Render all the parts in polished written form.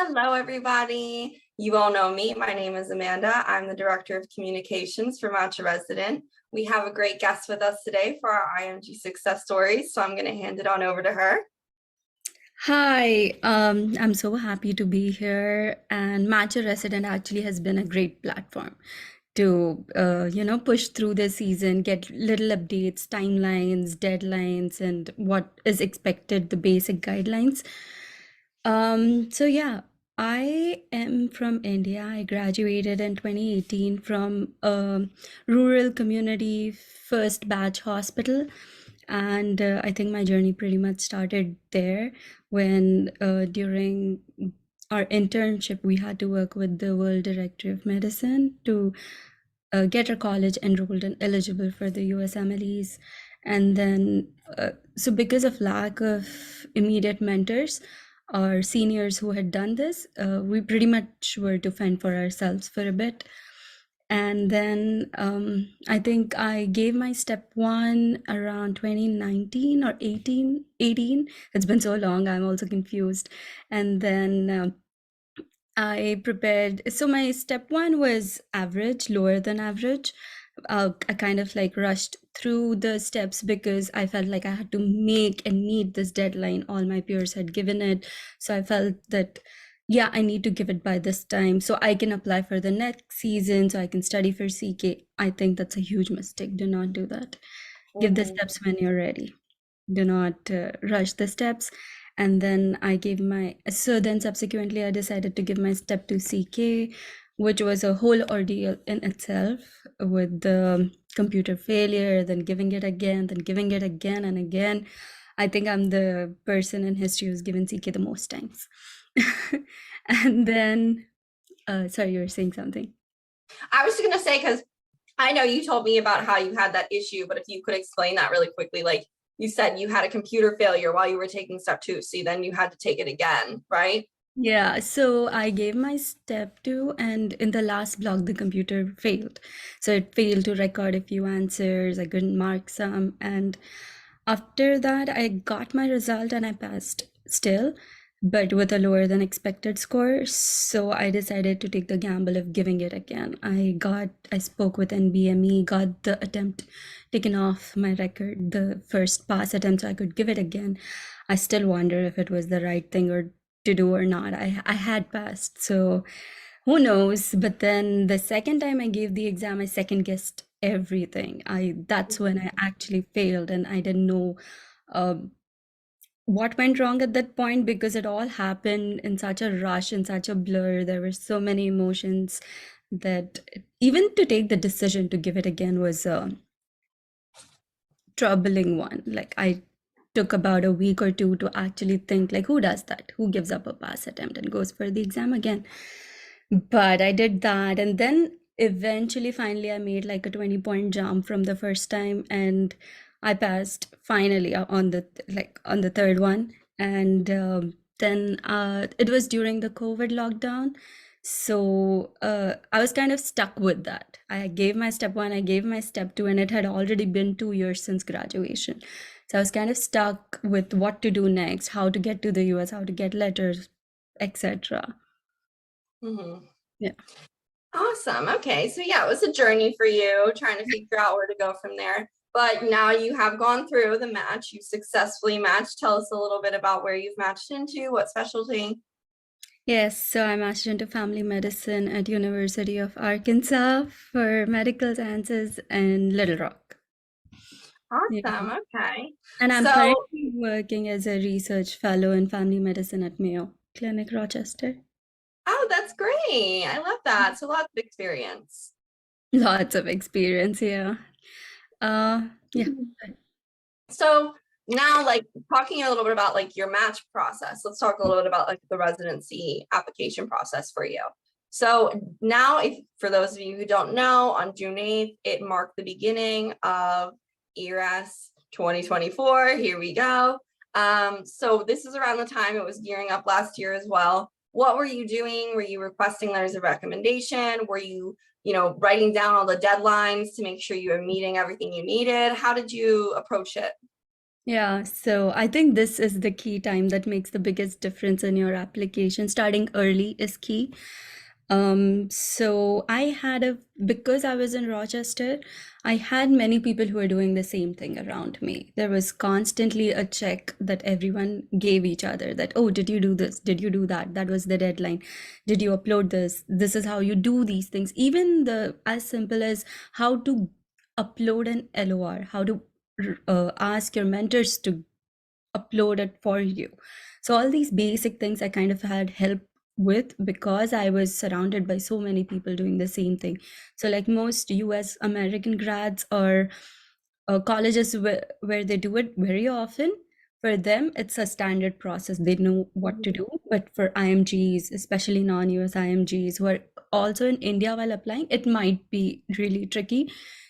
Hello, everybody. You all know me. My name is Amanda. I'm the Director of Communications for Matcha Resident. We have a great guest with us today for our IMG success stories, so I'm going to hand it on over to her. Hi, I'm so happy to be here. And Matcha Resident actually has been a great platform to, push through the season, get little updates, timelines, deadlines, and what is expected, the basic guidelines. So yeah, I am from India. I graduated in 2018 from a rural community first batch hospital. And I think my journey pretty much started there when during our internship, we had to work with the World Directory of Medicine to get our college enrolled and eligible for the USMLEs. And then, so because of lack of immediate mentors or seniors who had done this, we pretty much were to fend for ourselves for a bit. And then I think I gave my step one around 2019 or 18. It's been so long, I'm also confused. And then I prepared, so my step one was average, lower than average. I kind of like rushed through the steps because I felt like I had to make and meet this deadline. All my peers had given it. So I felt that, yeah, I need to give it by this time so I can apply for the next season, so I can study for CK. I think that's a huge mistake. Do not do that. Give the steps when you're ready. Do not rush the steps. And then then subsequently I decided to give my step to CK, which was a whole ordeal in itself with the computer failure, then giving it again, then giving it again and again. I think I'm the person in history who's given CK the most times. And then, sorry, you were saying something. I was just going to say, because I know you told me about how you had that issue, but if you could explain that really quickly, like you said you had a computer failure while you were taking step two, so then you had to take it again, right? Yeah, so I gave my step two, and in the last block, the computer failed. So it failed to record a few answers. I couldn't mark some. And after that, I got my result and I passed still, but with a lower than expected score. So I decided to take the gamble of giving it again. I spoke with NBME, got the attempt taken off my record, the first pass attempt, so I could give it again. I still wonder if it was the right thing or to do or not. I had passed, so who knows? But then the second time I gave the exam, I second guessed everything. That's when I actually failed, and I didn't know what went wrong at that point because it all happened in such a rush, in such a blur. There were so many emotions that even to take the decision to give it again was a troubling one. Like I took about a week or two to actually think, like, who does that? Who gives up a pass attempt and goes for the exam again? But I did that, and then eventually finally I made like a 20-point jump from the first time, and I passed finally on the third one. And then it was during the COVID lockdown, so I was kind of stuck with that. I gave my step one, I gave my step two, and it had already been 2 years since graduation. So I was kind of stuck with what to do next, how to get to the US, how to get letters, etc. Yeah. Awesome. Okay. So yeah, it was a journey for you trying to figure out where to go from there. But now you have gone through the match. You successfully matched. Tell us a little bit about where you've matched into, what specialty. Yes, so I majored into family medicine at University of Arkansas for medical sciences in Little Rock. Yeah. Awesome. Okay. And I'm So, currently working as a research fellow in family medicine at Mayo Clinic, Rochester. oh, that's great. I love that. So lots of experience. Lots of experience here. Yeah. So now, like talking a little bit about like your match process, let's talk a little bit about like the residency application process for you. So now, if for those of you who don't know, on June 8th, it marked the beginning of ERAS 2024. Here we go. So this is around the time it was gearing up last year as well. What were you doing? Were you requesting letters of recommendation? Were you writing down all the deadlines to make sure you were meeting everything you needed? How did you approach it? Yeah, so I think this is the key time that makes the biggest difference in your application. Starting early is key. So I had because I was in Rochester, I had many people who were doing the same thing around me. There was constantly a check that everyone gave each other that, oh, did you do this? Did you do that? That was the deadline. Did you upload this? This is how you do these things. Even the as simple as how to upload an LOR, how to ask your mentors to upload it for you. So all these basic things I kind of had help with because I was surrounded by so many people doing the same thing. So like most US American grads or colleges where they do it very often, for them it's a standard process. They know what to Mhm. do. But for IMGs, especially non-US IMGs who are also in India while applying, it might be really tricky.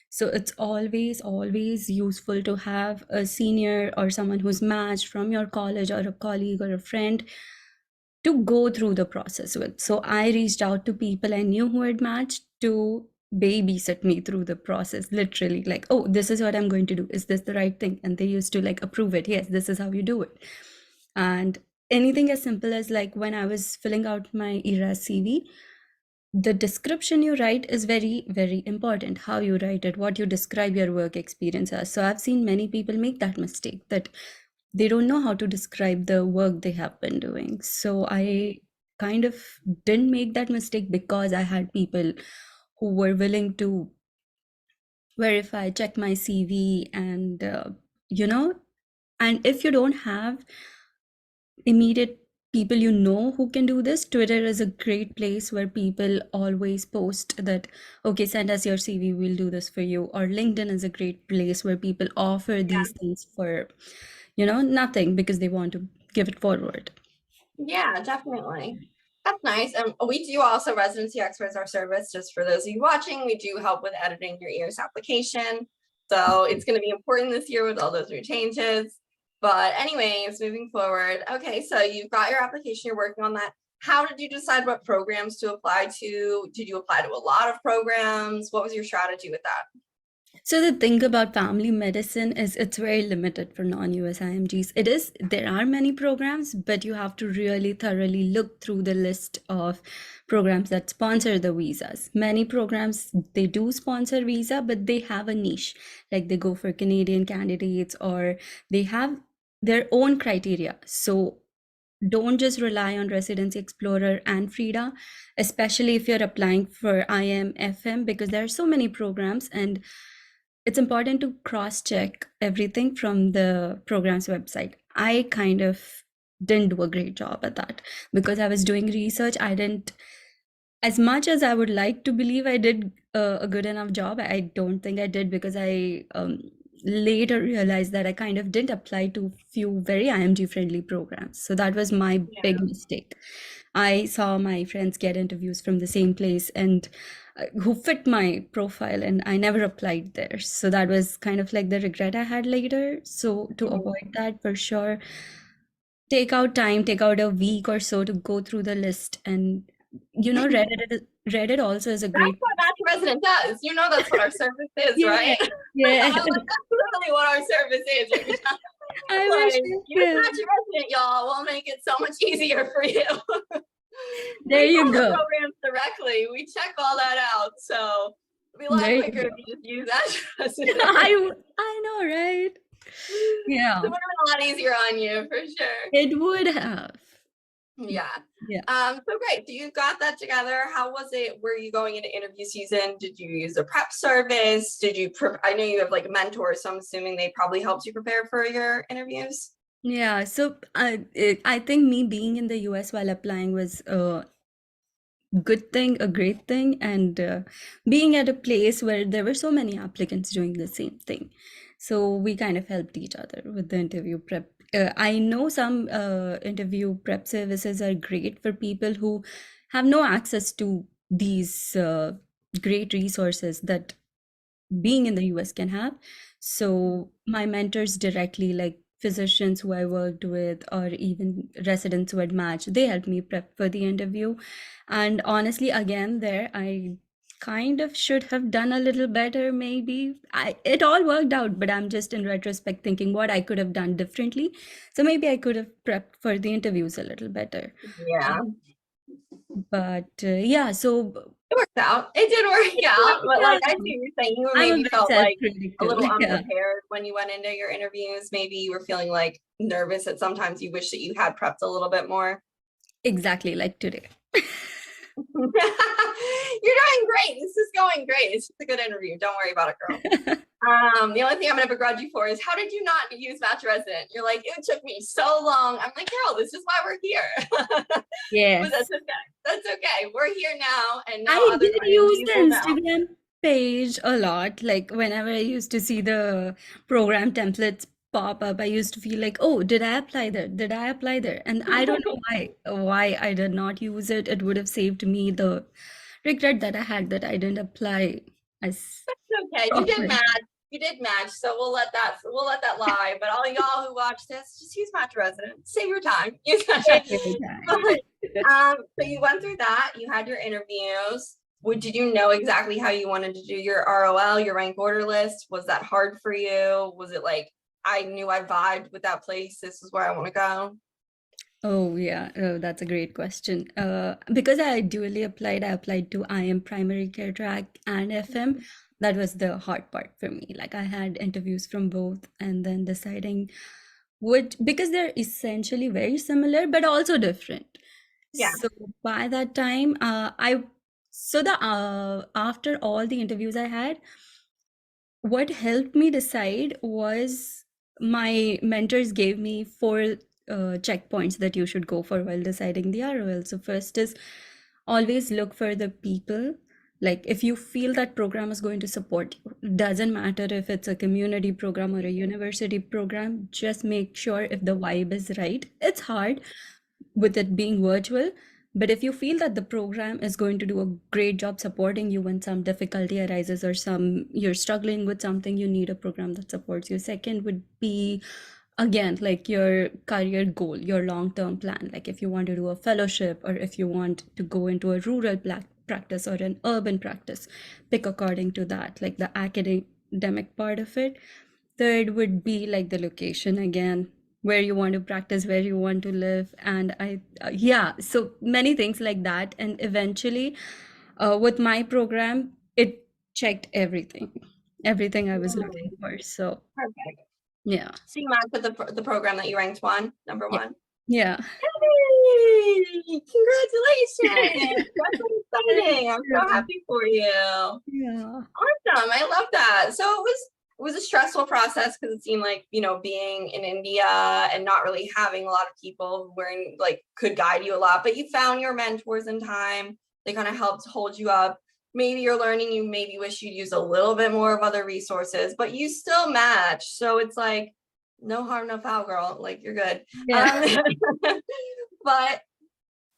So it's always useful to have a senior or someone who's matched from your college or a colleague or a friend to go through the process with. So I reached out to people I knew who had matched to babysit me through the process, literally, like, oh, this is what I'm going to do. Is this the right thing? And they used to like approve it. Yes, this is how you do it. And anything as simple as like when I was filling out my ERA CV, the description you write is very important. How you write it, what you describe your work experience as. So I've seen many people make that mistake, that they don't know how to describe the work they have been doing. So I kind of didn't make that mistake because I had people who were willing to verify, check my CV, and you know and if you don't have immediate people who can do this, Twitter is a great place where people always post that, okay, send us your CV, we'll do this for you. Or LinkedIn is a great place where people offer these things for, nothing, because they want to give it forward. Yeah, definitely. That's nice. And we do also Residency Experts, our service, just for those of you watching, we do help with editing your EARS application. So it's going to be important this year with all those new changes. But anyways, moving forward. Okay, so you've got your application, you're working on that. How did you decide what programs to apply to? Did you apply to a lot of programs? What was your strategy with that? So the thing about family medicine is it's very limited for non-US IMGs. There are many programs, but you have to really thoroughly look through the list of programs that sponsor the visas. Many programs, they do sponsor visa, but they have a niche. Like they go for Canadian candidates, or they have their own criteria. So don't just rely on Residency Explorer and Frida, especially if you're applying for IM, FM, because there are so many programs, and it's important to cross check everything from the program's website. I kind of didn't do a great job at that because I was doing research. I didn't, as much as I would like to believe I did a good enough job, I don't think I did, because I later realized that I kind of didn't apply to few very IMG friendly programs. So that was my big mistake. I saw my friends get interviews from the same place and who fit my profile, and I never applied there. So that was kind of like the regret I had later. So to Mhm. avoid that, for sure, take out a week or so to go through the list. And Reddit also is a That's great. what Match Resident does. You know that's what our service is, Yeah, right? yeah. Like, that's literally what our service is. I wish Like, I use could. Match Resident, y'all. We'll make it so much easier for you. There We you call the go. programs directly. We check all that out. So it'll be a lot There you quicker if go. you just use Match Resident. I know, right? It Yeah, would have been a lot easier on you for sure. it would have. Yeah. Yeah. So great. So you got that together. How was it? Were you going into interview season? Did you use a prep service? I know you have like mentors, so I'm assuming they probably helped you prepare for your interviews. Yeah, so I think me being in the US while applying was good thing, a great thing, and being at a place where there were so many applicants doing the same thing. So we kind of helped each other with the interview prep. I know some interview prep services are great for people who have no access to these great resources that being in the US can have. So my mentors directly, like physicians who I worked with, or even residents who had matched, they helped me prep for the interview. And honestly, again, there I kind of should have done a little better, maybe. It all worked out, but I'm just in retrospect thinking what I could have done differently. So maybe I could have prepped for the interviews a little better. Yeah, But yeah, so it worked out. It did work out, but yeah, like I see you're saying, you I'm a maybe bit felt like a self-critical. little Yeah, unprepared when you went into your interviews. Maybe you were feeling like nervous that sometimes you wish that you had prepped a little bit more. exactly like today. You're doing great. This is going great. It's just a good interview. Don't worry about it, girl. The only thing I'm gonna begrudge you for is how did you not use Match Resident? You're like, it took me so long. I'm like, girl, this is why we're here. But that's Yes. okay. That's okay. We're here now, and now I others did underneath use you the will know. Instagram page a lot. Like whenever I used to see the program templates pop up, I used to feel like, oh, did I apply there? Did I apply there? And I don't know why I did not use it. It would have saved me the regret that I had that I didn't apply as Okay, you did properly. match. You did match, so we'll let that lie. But all y'all who watch this, just use Match Resident. Save your time. Use Match Every time. Resident. So you went through that. You had your interviews. Did you know exactly how you wanted to do your ROL, your rank order list? Was that hard for you? Was it like I knew I vibed with that place? This is where I want to go. Oh, yeah. Oh, that's a great question. Because I dually applied, I applied to IM primary care track and FM. That was the hard part for me. Like I had interviews from both and then deciding which, because they're essentially very similar, but also different. Yeah. So by that time, so the after all the interviews I had, what helped me decide was my mentors gave me four checkpoints that you should go for while deciding the ROL. So first is always look for the people. Like if you feel that program is going to support you, doesn't matter if it's a community program or a university program, just make sure if the vibe is right. It's hard with it being virtual. But if you feel that the program is going to do a great job supporting you when some difficulty arises or some you're struggling with something, you need a program that supports you. Second would be again like your career goal, your long-term plan. Like if you want to do a fellowship or if you want to go into a rural practice or an urban practice, pick according to that, like the academic part of it. Third would be like the location again, where you want to practice, where you want to live. And yeah, so many things like that. And eventually, with my program, it checked everything I was looking for. So, Perfect. yeah, So you matched with the program that you ranked number yeah, one. yeah. Hey, congratulations. That's so exciting. I'm so Yeah, happy for you. Awesome. yeah. I love that. So it was a stressful process because it seemed like, being in India and not really having a lot of people who were like could guide you a lot, but you found your mentors in time. They kind of helped hold you up. Maybe you're learning, you maybe wish you'd use a little bit more of other resources, but you still match. So it's like, no harm, no foul, girl. Like you're good. Yeah. But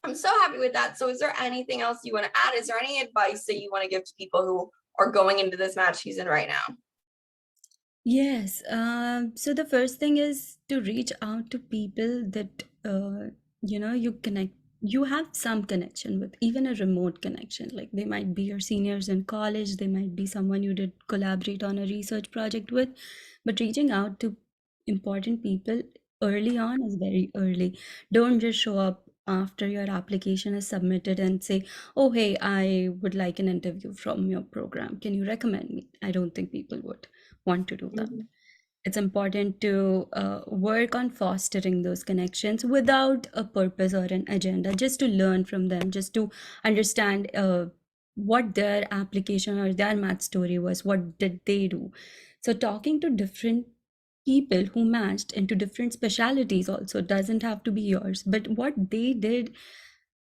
I'm so happy with that. So is there anything else you want to add? Is there any advice that you want to give to people who are going into this match season right now? Yes. So the first thing is to reach out to people that you connect. You have some connection with, even a remote connection. Like they might be your seniors in college, they might be someone you did collaborate on a research project with, but reaching out to important people early on is very early. Don't just show up after your application is submitted and say, "Oh, hey, I would like an interview from your program. Can you recommend me?" I don't think people would want to do that. Mhm. It's important to work on fostering those connections without a purpose or an agenda, just to learn from them, just to understand what their application or their math story was, what did they do. So, talking to different people who matched into different specialities also doesn't have to be yours, but what they did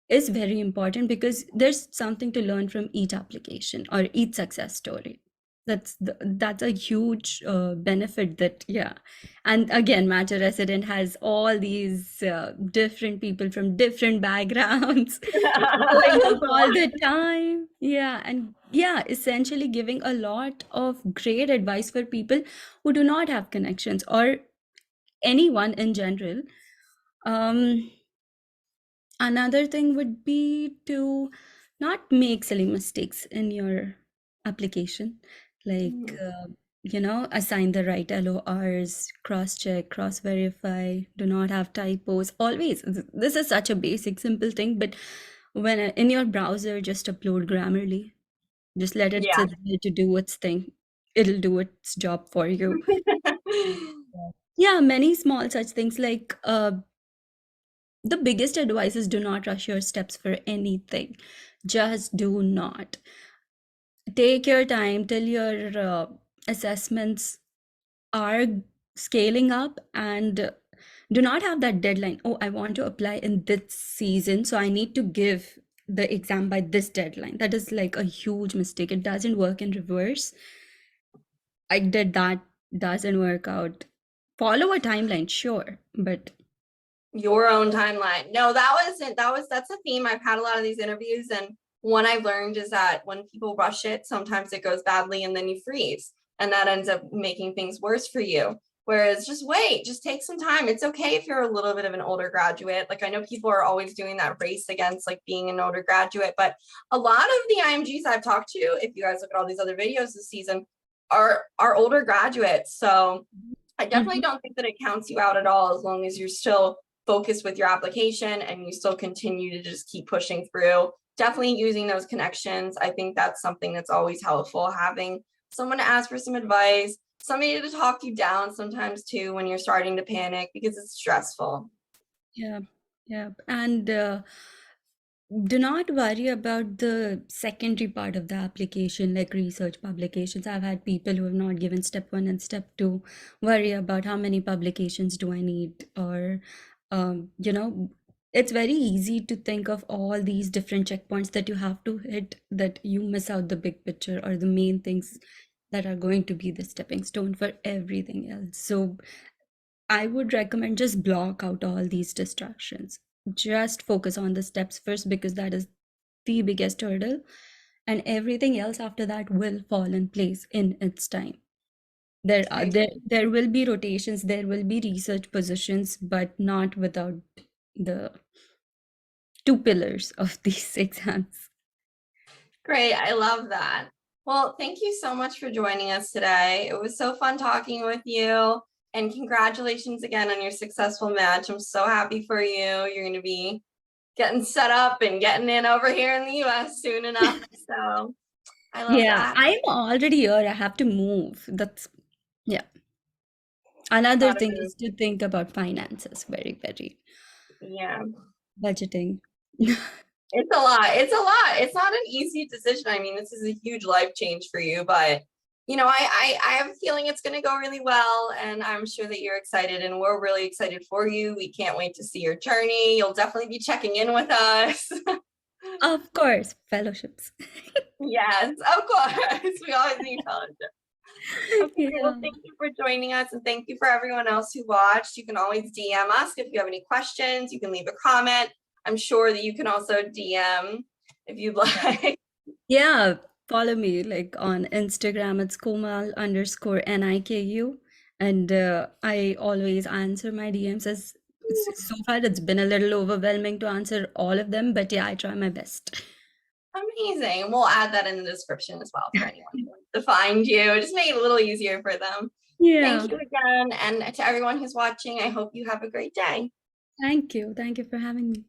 is very important because there's something to learn from each application or each success story. That's a huge benefit that, yeah. And again, Matcha Resident has all these different people from different backgrounds going up all the time. Yeah, and yeah, essentially giving a lot of great advice for people who do not have connections or anyone in general. Um, Another thing would be to not make silly mistakes in your application, like Mhm. assign the right LORs, cross check, cross verify, do not have typos always. This is such a basic simple thing, but when in your browser, just upload Grammarly, just let it Yeah. sit there to do its thing. It'll do its job for you. Yeah, many small such things, like the biggest advice is do not rush your steps for anything. Just do not. Take your time till your assessments are scaling up, and do not have that deadline. Oh, I want to apply in this season, so I need to give the exam by this deadline. That is like a huge mistake. It doesn't work in reverse. I did that, doesn't work out. Follow a timeline, sure, but Your own timeline. No, that's a theme. I've had a lot of these interviews, and one I've learned is that when people rush it, sometimes it goes badly and then you freeze. And that ends up making things worse for you. Whereas just wait, just take some time. It's okay if you're a little bit of an older graduate. Like I know people are always doing that race against like being an older graduate, but a lot of the IMGs I've talked to, if you guys look at all these other videos this season, are older graduates. So I definitely Mhm. don't think that it counts you out at all as long as you're still focused with your application and you still continue to just keep pushing through. Definitely using those connections. I think that's something that's always helpful, having someone to ask for some advice, somebody to talk you down sometimes too when you're starting to panic because it's stressful. Yeah, yeah. And do not worry about the secondary part of the application, like research publications. I've had people who have not given step one and step two worry about how many publications do I need, or, it's very easy to think of all these different checkpoints that you have to hit, that you miss out the big picture or the main things that are going to be the stepping stone for everything else. So I would recommend just block out all these distractions. Just focus on the steps first, because that is the biggest hurdle, and everything else after that will fall in place in its time. There are I there will be rotations, there will be research positions, but not without the two pillars of these exams. Great. I love that. Well, thank you so much for joining us today. It was so fun talking with you. And congratulations again on your successful match. I'm so happy for you. You're going to be getting set up and getting in over here in the US soon enough. So I love Yeah, that. I'm already here. I have to move. That's, yeah. Another Gotta thing move. is to think about finances, very, very Yeah. budgeting. It's a lot. It's a lot. It's not an easy decision. I mean, this is a huge life change for you, but I have a feeling it's going to go really well, and I'm sure that you're excited, and we're really excited for you. We can't wait to see your journey. You'll definitely be checking in with us. Of course, fellowships. Yes, of course. We always need fellowship. Okay, well, Yeah. thank you for joining us, and thank you for everyone else who watched. You can always DM us if you have any questions. You can leave a comment. I'm sure that you can also DM if you'd like. Yeah, follow me like on Instagram. It's Komal_NIKU. And I always answer my DMs. So far, it's been a little overwhelming to answer all of them, but yeah, I try my best. Amazing. We'll add that in the description as well for anyone who wants to find you. Just make it a little easier for them. Thank Yeah. you again. And to everyone who's watching, I hope you have a great day. Thank you. Thank you for having me.